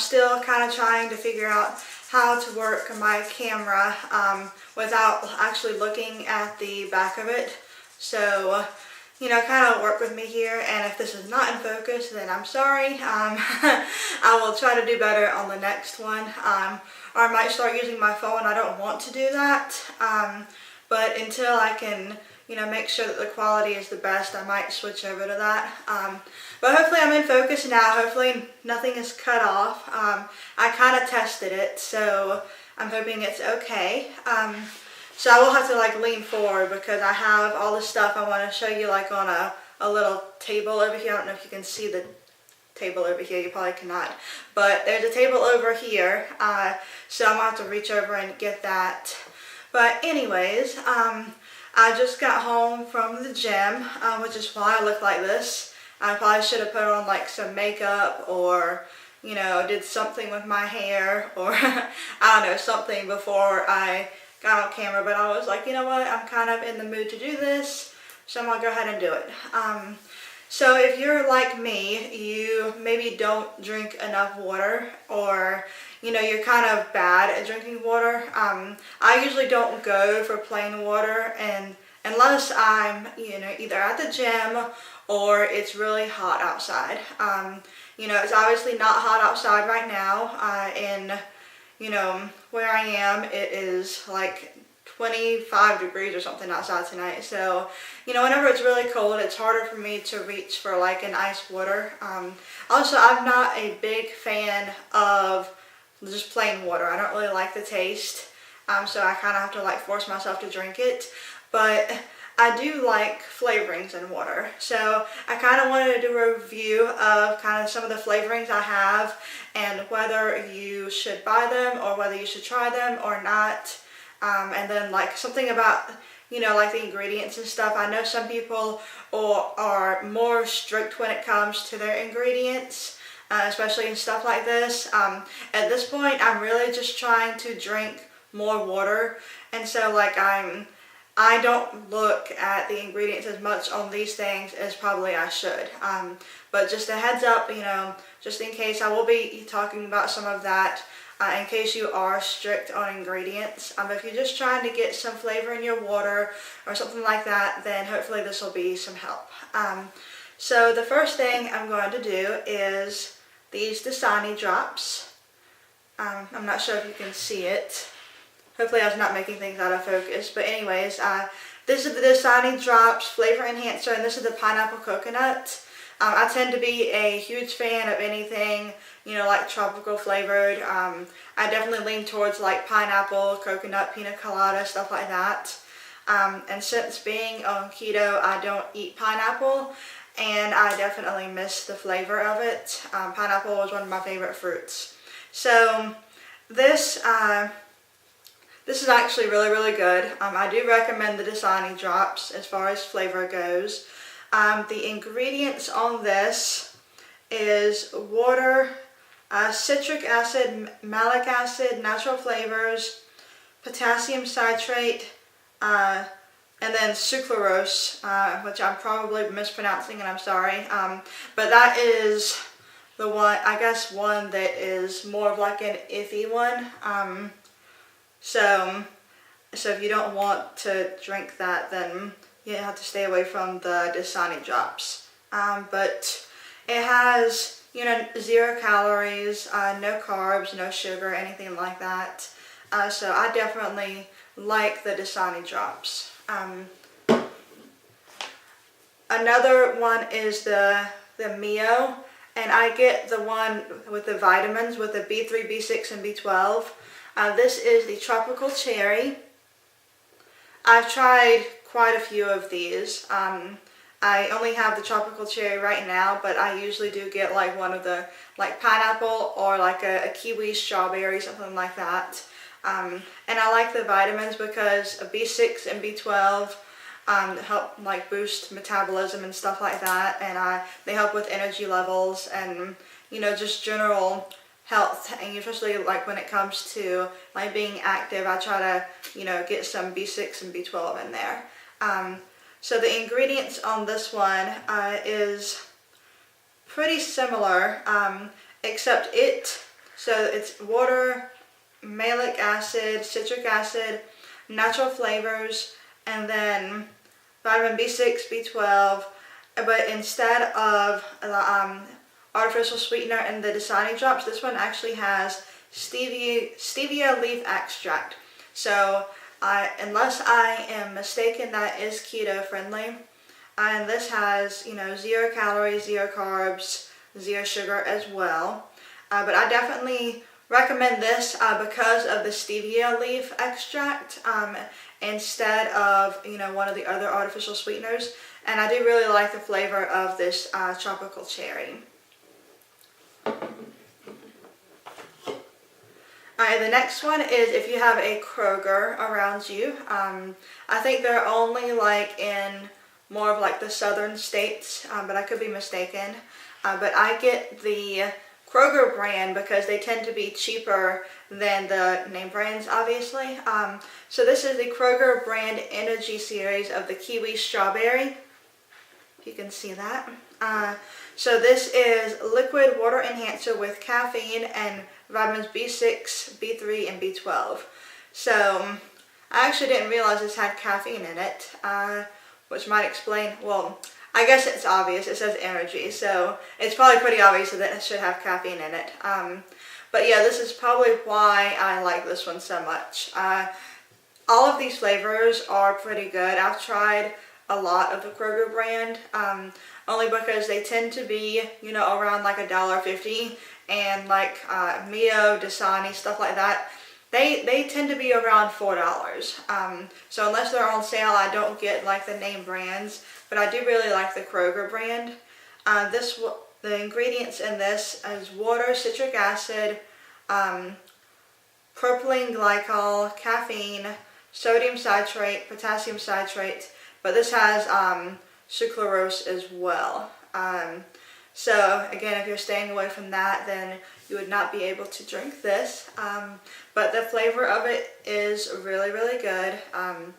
still kind of trying to figure out how to work my camera without actually looking at the back of it. So, you know, kind of work with me here, and if this is not in focus, then I'm sorry. I will try to do better on the next one, or I might start using my phone. I don't want to do that, but until I can, you know, make sure that the quality is the best, I might switch over to that. But hopefully I'm in focus now. Hopefully nothing is cut off. I kind of tested it, so I'm hoping it's okay. So I will have to like lean forward because I have all the stuff I want to show you like on a little table over here. I don't know if you can see the table over here, you probably cannot. But there's a table over here, so I'm going to have to reach over and get that. But anyways, I just got home from the gym, which is why I look like this. I probably should have put on like some makeup, or, you know, did something with my hair, or I don't know, something before I got on camera, but I was like, you know what, I'm kind of in the mood to do this, so I'm gonna go ahead and do it. So if you're like me, you maybe don't drink enough water, or, you know, you're kind of bad at drinking water. I usually don't go for plain water, and unless I'm, you know, either at the gym or it's really hot outside. You know, it's obviously not hot outside right now, and you know, where I am, it is like 25 degrees or something outside tonight. So, you know, whenever it's really cold, it's harder for me to reach for like an ice water. Also, I'm not a big fan of just plain water. I don't really like the taste. So I kind of have to like force myself to drink it. But I do like flavorings in water. So I kind of wanted to do a review of kind of some of the flavorings I have, and whether you should buy them or whether you should try them or not. And then like something about, you know, like the ingredients and stuff. I know some people are more strict when it comes to their ingredients, especially in stuff like this. At this point, I'm really just trying to drink more water, and so like I don't look at the ingredients as much on these things as probably I should. But just a heads up, you know, just in case, I will be talking about some of that in case you are strict on ingredients. If you're just trying to get some flavor in your water or something like that, then hopefully this will be some help. So the first thing I'm going to do is these Dasani drops. I'm not sure if you can see it. Hopefully I was not making things out of focus. But anyways, this is the Dasani Drops Flavor Enhancer, and this is the pineapple coconut. I tend to be a huge fan of anything, you know, like tropical flavored. I definitely lean towards like pineapple, coconut, pina colada, stuff like that. And since being on keto, I don't eat pineapple, and I definitely miss the flavor of it. Pineapple was one of my favorite fruits. So this is actually really, really good. I do recommend the Dasani drops as far as flavor goes. The ingredients on this is water, citric acid, malic acid, natural flavors, potassium citrate, and then sucralose, which I'm probably mispronouncing, and I'm sorry. But that is the one, I guess, one that is more of like an iffy one. So if you don't want to drink that, then you have to stay away from the Dasani drops. But it has, you know, 0 calories, no carbs, no sugar, anything like that. So I definitely like the Dasani drops. Another one is the Mio, and I get the one with the vitamins with the B3, B6, and B12. This is the tropical cherry. I've tried quite a few of these. I only have the tropical cherry right now, but I usually do get like one of the like pineapple or like a kiwi strawberry, something like that. And I like the vitamins because of B6 and B12 help like boost metabolism and stuff like that, and they help with energy levels and, you know, just general health, and especially like when it comes to like being active, I try to, you know, get some B6 and B12 in there. So the ingredients on this one is pretty similar, except it So it's water, malic acid, citric acid, natural flavors, and then vitamin B6, B12. But instead of artificial sweetener in the Dasani drops, this one actually has stevia leaf extract. So unless I am mistaken, that is keto friendly. And this has, 0 calories, 0 carbs, 0 sugar as well. But I definitely recommend this because of the stevia leaf extract instead of, one of the other artificial sweeteners. And I do really like the flavor of this tropical cherry. The next one is if you have a Kroger around you. I think they're only like in more of like the southern states, but I could be mistaken. But I get the Kroger brand because they tend to be cheaper than the name brands, obviously. So this is the Kroger brand Energy series of the Kiwi Strawberry. If you can see that. So this is liquid water enhancer with caffeine and vitamins B6, B3, and B12. So I actually didn't realize this had caffeine in it, which might explain, well, I guess it's obvious. It says energy, so it's probably pretty obvious that it should have caffeine in it. But yeah, this is probably why I like this one so much. All of these flavors are pretty good. I've tried a lot of the Kroger brand, only because they tend to be, around like $1.50, and like Mio, Dasani, stuff like that, they tend to be around $4. So unless they're on sale, I don't get like the name brands, but I do really like the Kroger brand. The ingredients in this is water, citric acid, propylene glycol, caffeine, sodium citrate, potassium citrate, but this has sucralose as well. So again, if you're staying away from that, then you would not be able to drink this. But the flavor of it is really, really good. I'm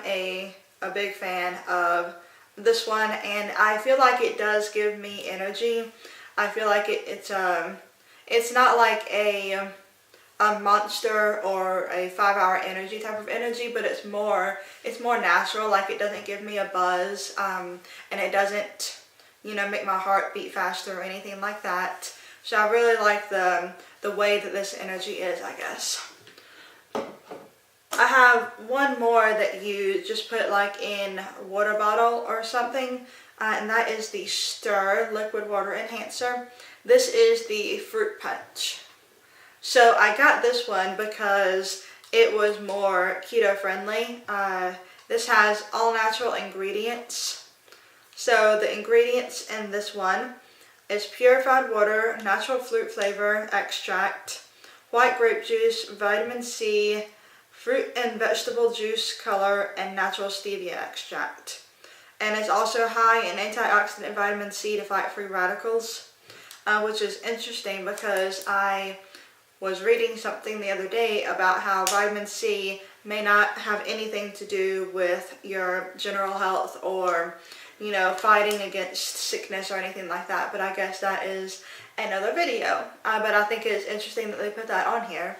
a big fan of this one, and I feel like it does give me energy. I feel like it's not like a Monster or a 5-hour energy type of energy, but it's more natural. Like, it doesn't give me a buzz, and it doesn't make my heart beat faster or anything like that. So I really like the way that this energy is, I guess. I have one more that you just put like in a water bottle or something, and that is the Stur liquid water enhancer. This is the fruit punch. So I got this one because it was more keto friendly. This has all natural ingredients. So the ingredients in this one is purified water, natural fruit flavor extract, white grape juice, vitamin C, fruit and vegetable juice color, and natural stevia extract. And it's also high in antioxidant vitamin C to fight free radicals, which is interesting because I was reading something the other day about how vitamin C may not have anything to do with your general health or, fighting against sickness or anything like that. But I guess that is another video. But I think it's interesting that they put that on here.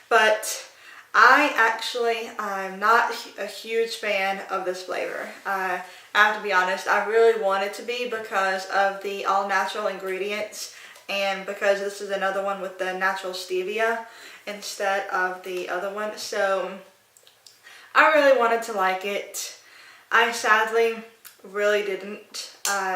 But I'm not a huge fan of this flavor. I have to be honest, I really want it to be because of the all-natural ingredients, and because this is another one with the natural stevia instead of the other one. So I really wanted to like it. I sadly really didn't.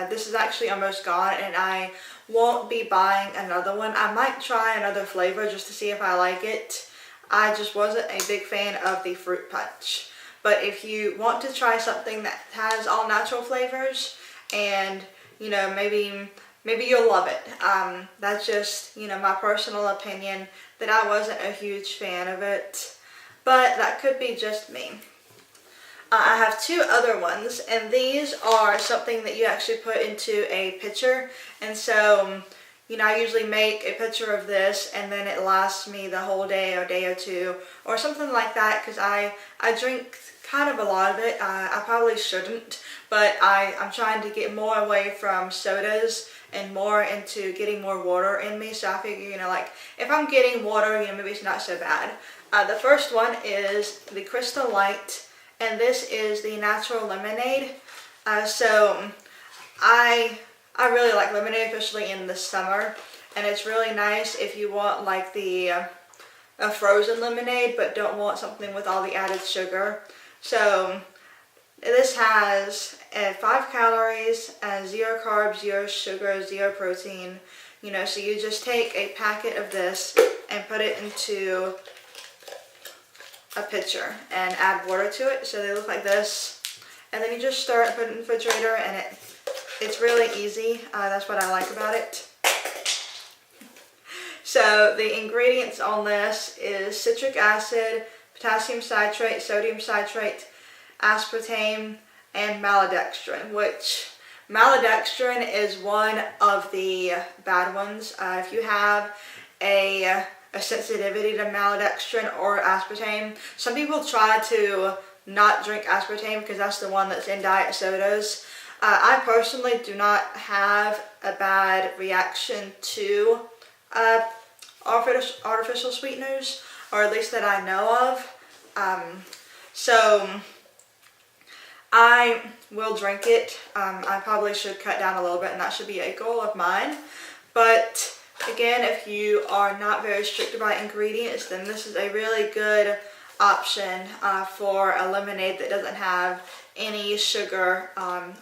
This is actually almost gone, and I won't be buying another one. I might try another flavor just to see if I like it. I just wasn't a big fan of the fruit punch. But if you want to try something that has all natural flavors, and maybe you'll love it. That's just, my personal opinion, that I wasn't a huge fan of it. But that could be just me. I have two other ones, and these are something that you actually put into a pitcher. And so, I usually make a pitcher of this, and then it lasts me the whole day or day or two or something like that, because I drink kind of a lot of it. I probably shouldn't, but I'm trying to get more away from sodas and more into getting more water in me. So I figure, you know, like if I'm getting water, you know, maybe it's not so bad. The first one is the Crystal Light, and this is the natural lemonade. So I really like lemonade, especially in the summer, and it's really nice if you want like a frozen lemonade but don't want something with all the added sugar. So this has 5 calories, 0 carbs, 0 sugar, 0 protein. You know, so you just take a packet of this and put it into a pitcher and add water to it. So they look like this, and then you just stir it, put it in the refrigerator, and it's really easy. That's what I like about it. So the ingredients on this is citric acid, potassium citrate, sodium citrate, aspartame, and maltodextrin, which maltodextrin is one of the bad ones. If you have a sensitivity to maltodextrin or aspartame, some people try to not drink aspartame because that's the one that's in diet sodas. I personally do not have a bad reaction to artificial sweeteners, or at least that I know of. So I will drink it. I probably should cut down a little bit, and that should be a goal of mine. But again, if you are not very strict about ingredients, then this is a really good option for a lemonade that doesn't have any sugar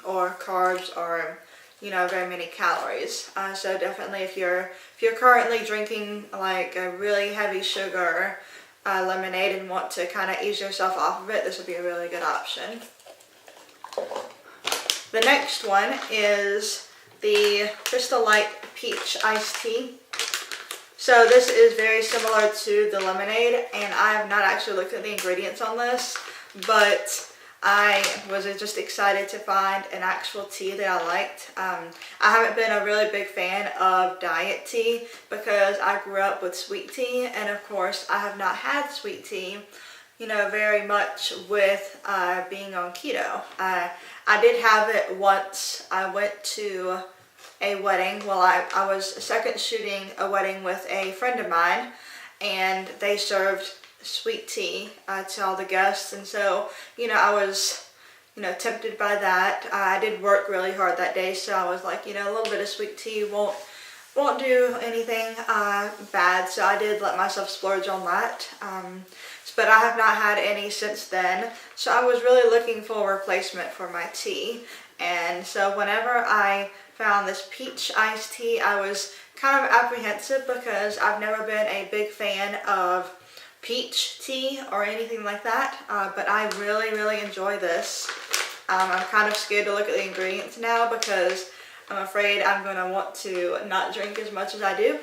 or carbs or, you know, very many calories. So definitely if you're currently drinking like a really heavy sugar lemonade and want to kind of ease yourself off of it, this would be a really good option. The next one is the Crystal Light Peach Iced Tea. So this is very similar to the lemonade, and I have not actually looked at the ingredients on this, but I was just excited to find an actual tea that I liked. I haven't been a really big fan of diet tea because I grew up with sweet tea, and of course I have not had sweet tea, you know, very much with being on keto. I did have it once. I went to a wedding. Well, I was second shooting a wedding with a friend of mine, and they served sweet tea to all the guests, and so, you know, I was, you know, tempted by that. I did work really hard that day, so I was like, you know, a little bit of sweet tea won't do anything bad, so I did let myself splurge on that. But I have not had any since then, so I was really looking for a replacement for my tea. And so whenever I found this peach iced tea, I was kind of apprehensive because I've never been a big fan of peach tea or anything like that, but I really enjoy this. I'm kind of scared to look at the ingredients now because I'm afraid I'm going to want to not drink as much as I do,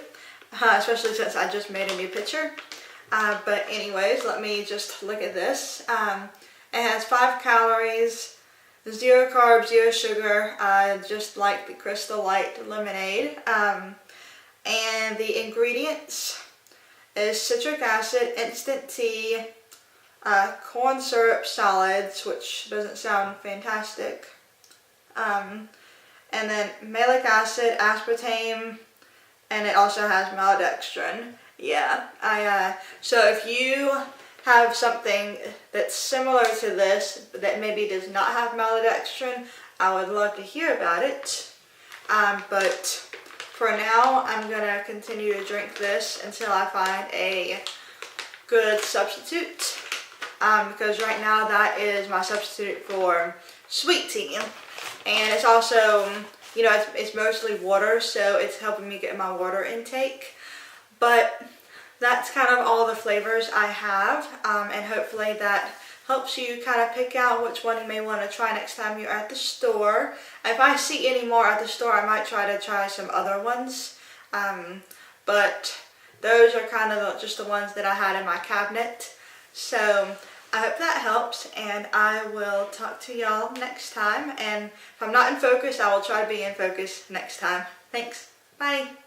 especially since I just made a new pitcher. But anyways, let me just look at this. It has 5 calories, 0 carbs, 0 sugar, just like the Crystal Light lemonade. And the ingredients is citric acid, instant tea, corn syrup solids, which doesn't sound fantastic, and then malic acid, aspartame, and it also has maltodextrin. Yeah, so if you have something that's similar to this that maybe does not have maltodextrin, I would love to hear about it. But for now, I'm going to continue to drink this until I find a good substitute, because right now that is my substitute for sweet tea. And it's also, you know, it's mostly water, so it's helping me get my water intake. But that's kind of all the flavors I have, and hopefully that helps you kind of pick out which one you may want to try next time you're at the store. If I see any more at the store, I might try some other ones, but those are kind of just the ones that I had in my cabinet. So I hope that helps, and I will talk to y'all next time. And if I'm not in focus, I will try to be in focus next time. Thanks. Bye.